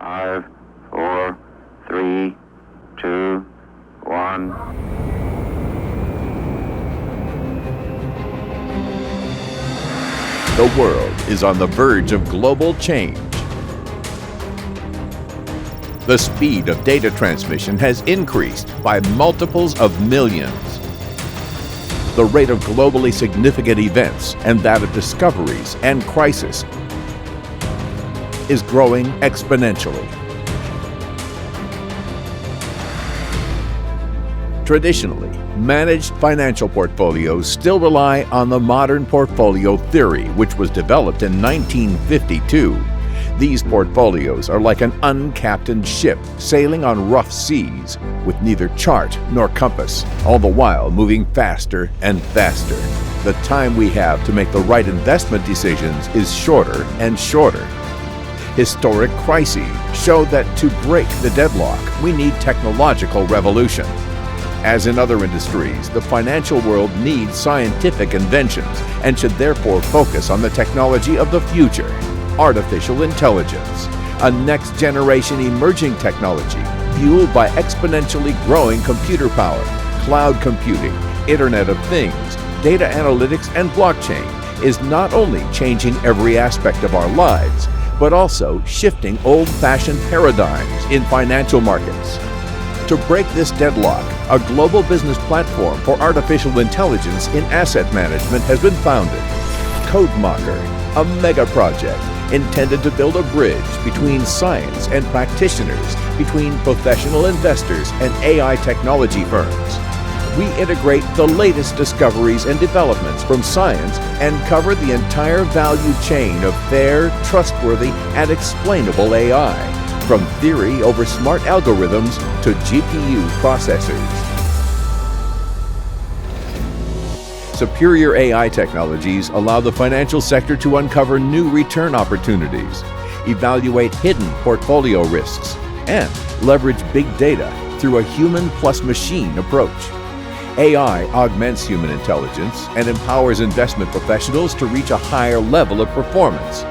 5, 4, 3, 2, 1. The world is on the verge of global change. The speed of data transmission has increased by multiples of millions. The rate of globally significant events and that of discoveries and crises is growing exponentially. Traditionally, managed financial portfolios still rely on the modern portfolio theory, which was developed in 1952. These portfolios are like an uncaptained ship sailing on rough seas with neither chart nor compass, all the while moving faster and faster. The time we have to make the right investment decisions is shorter and shorter. Historic crises show that to break the deadlock, we need technological revolution. As in other industries, the financial world needs scientific inventions and should therefore focus on the technology of the future. Artificial intelligence, a next-generation emerging technology fueled by exponentially growing computer power, cloud computing, Internet of Things, data analytics, and blockchain, is not only changing every aspect of our lives, but also shifting old-fashioned paradigms in financial markets. To break this deadlock, a global business platform for artificial intelligence in asset management has been founded. Codemacher, a mega project intended to build a bridge between science and practitioners, between professional investors and AI technology firms. We integrate the latest discoveries and developments from science and cover the entire value chain of fair, trustworthy, and explainable AI, from theory over smart algorithms to GPU processors. Superior AI technologies allow the financial sector to uncover new return opportunities, evaluate hidden portfolio risks, and leverage big data through a human plus machine approach. AI augments human intelligence and empowers investment professionals to reach a higher level of performance,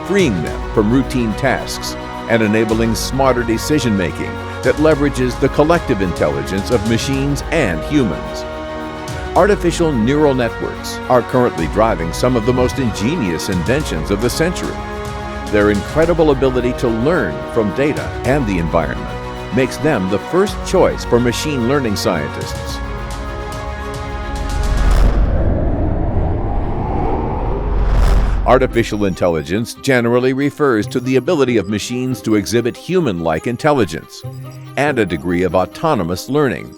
freeing them from routine tasks and enabling smarter decision-making that leverages the collective intelligence of machines and humans. Artificial neural networks are currently driving some of the most ingenious inventions of the century. Their incredible ability to learn from data and the environment makes them the first choice for machine learning scientists. Artificial intelligence generally refers to the ability of machines to exhibit human-like intelligence and a degree of autonomous learning.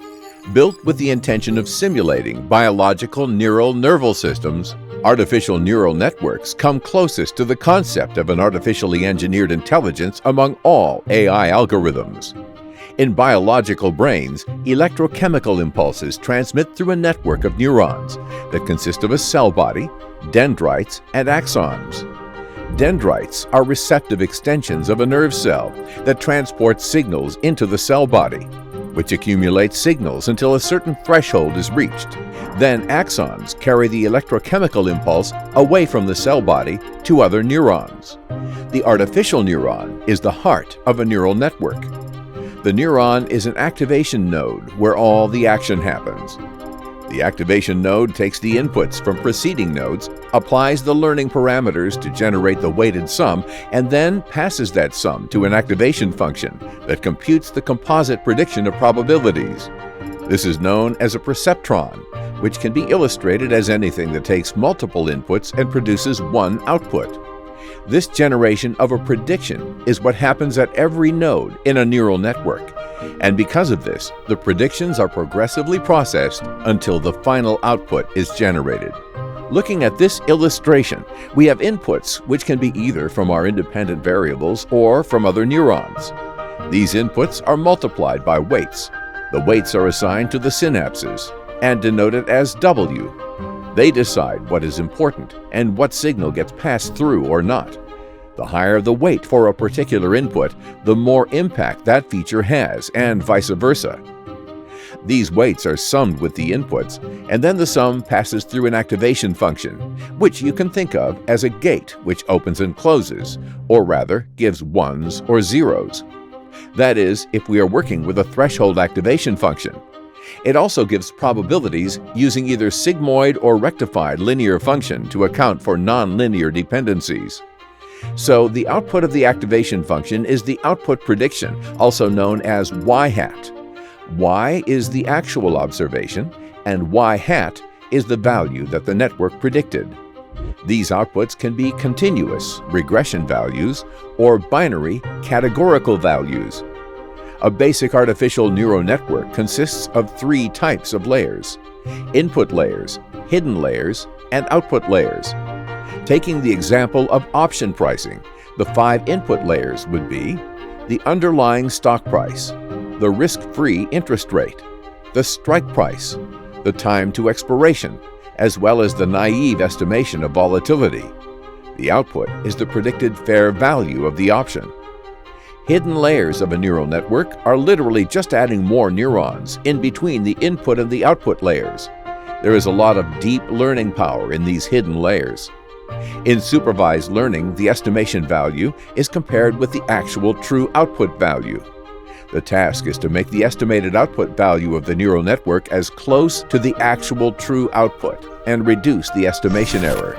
Built with the intention of simulating biological neural nerval systems, artificial neural networks come closest to the concept of an artificially engineered intelligence among all AI algorithms. In biological brains, electrochemical impulses transmit through a network of neurons that consist of a cell body, dendrites, and axons. Dendrites are receptive extensions of a nerve cell that transport signals into the cell body, which accumulates signals until a certain threshold is reached. Then axons carry the electrochemical impulse away from the cell body to other neurons. The artificial neuron is the heart of a neural network. The neuron is an activation node where all the action happens. The activation node takes the inputs from preceding nodes, applies the learning parameters to generate the weighted sum, and then passes that sum to an activation function that computes the composite prediction of probabilities. This is known as a perceptron, which can be illustrated as anything that takes multiple inputs and produces one output. This generation of a prediction is what happens at every node in a neural network. And because of this, the predictions are progressively processed until the final output is generated. Looking at this illustration, we have inputs which can be either from our independent variables or from other neurons. These inputs are multiplied by weights. The weights are assigned to the synapses and denoted as W. They decide what is important and what signal gets passed through or not. The higher the weight for a particular input, the more impact that feature has, and vice versa. These weights are summed with the inputs, and then the sum passes through an activation function, which you can think of as a gate which opens and closes, or rather gives ones or zeros. That is, if we are working with a threshold activation function. It also gives probabilities using either sigmoid or rectified linear function to account for nonlinear dependencies. So the output of the activation function is the output prediction, also known as y hat. Y is the actual observation, and y hat is the value that the network predicted. These outputs can be continuous, regression values, or binary, categorical values. A basic artificial neural network consists of 3 types of layers: input layers, hidden layers, and output layers. Taking the example of option pricing, the 5 input layers would be the underlying stock price, the risk-free interest rate, the strike price, the time to expiration, as well as the naive estimation of volatility. The output is the predicted fair value of the option. Hidden layers of a neural network are literally just adding more neurons in between the input and the output layers. There is a lot of deep learning power in these hidden layers. In supervised learning, the estimation value is compared with the actual true output value. The task is to make the estimated output value of the neural network as close to the actual true output and reduce the estimation error.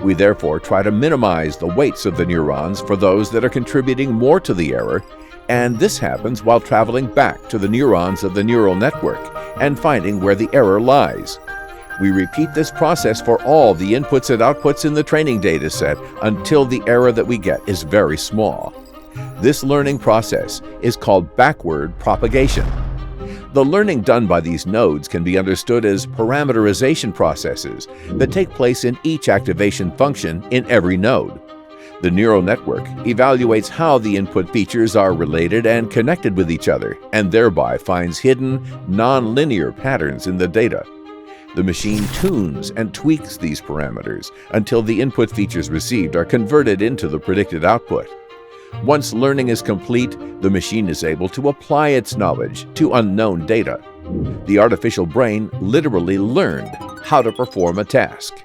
We therefore try to minimize the weights of the neurons for those that are contributing more to the error, and this happens while traveling back to the neurons of the neural network and finding where the error lies. We repeat this process for all the inputs and outputs in the training dataset until the error that we get is very small. This learning process is called backward propagation. The learning done by these nodes can be understood as parameterization processes that take place in each activation function in every node. The neural network evaluates how the input features are related and connected with each other, and thereby finds hidden, non-linear patterns in the data. The machine tunes and tweaks these parameters until the input features received are converted into the predicted output. Once learning is complete, the machine is able to apply its knowledge to unknown data. The artificial brain literally learned how to perform a task.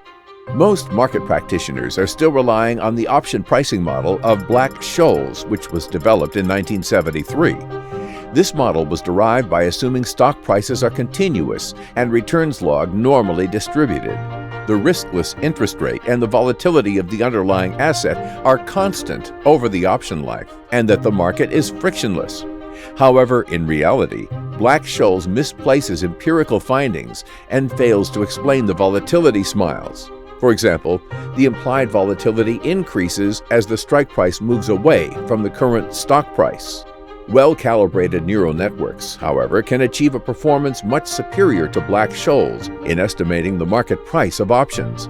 Most market practitioners are still relying on the option pricing model of Black-Scholes, which was developed in 1973. This model was derived by assuming stock prices are continuous and returns log normally distributed. The riskless interest rate and the volatility of the underlying asset are constant over the option life, and that the market is frictionless. However, in reality, Black-Scholes misplaces empirical findings and fails to explain the volatility smiles. For example, the implied volatility increases as the strike price moves away from the current stock price. Well-calibrated neural networks, however, can achieve a performance much superior to Black-Scholes in estimating the market price of options.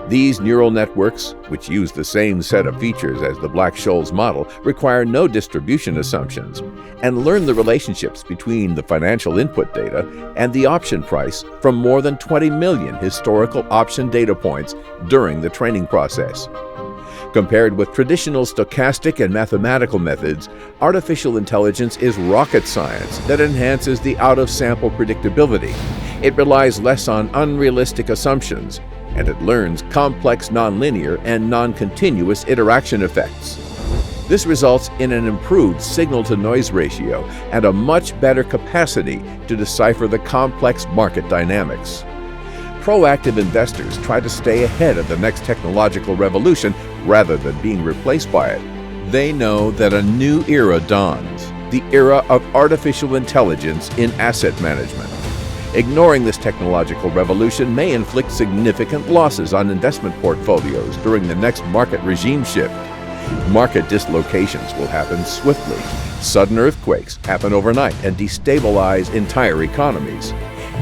These neural networks, which use the same set of features as the Black-Scholes model, require no distribution assumptions and learn the relationships between the financial input data and the option price from more than 20 million historical option data points during the training process. Compared with traditional stochastic and mathematical methods, artificial intelligence is rocket science that enhances the out-of-sample predictability. It relies less on unrealistic assumptions, and it learns complex nonlinear and non-continuous interaction effects. This results in an improved signal-to-noise ratio and a much better capacity to decipher the complex market dynamics. Proactive investors try to stay ahead of the next technological revolution rather than being replaced by it. They know that a new era dawns, the era of artificial intelligence in asset management. Ignoring this technological revolution may inflict significant losses on investment portfolios during the next market regime shift. Market dislocations will happen swiftly. Sudden earthquakes happen overnight and destabilize entire economies.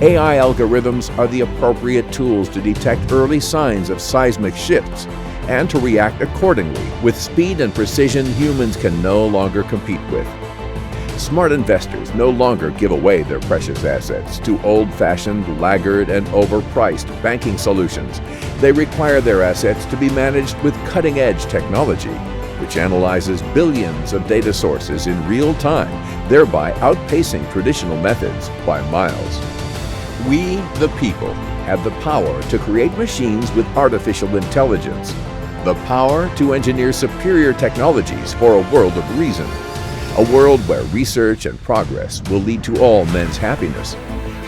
AI algorithms are the appropriate tools to detect early signs of seismic shifts and to react accordingly with speed and precision humans can no longer compete with. Smart investors no longer give away their precious assets to old-fashioned, laggard, and overpriced banking solutions. They require their assets to be managed with cutting-edge technology. which analyzes billions of data sources in real time, thereby outpacing traditional methods by miles. We, the people, have the power to create machines with artificial intelligence, the power to engineer superior technologies for a world of reason, a world where research and progress will lead to all men's happiness,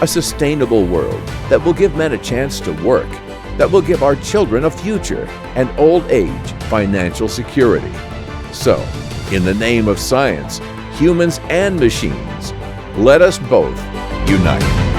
a sustainable world that will give men a chance to work, that will give our children a future and old age financial security. So, in the name of science, humans and machines, let us both unite.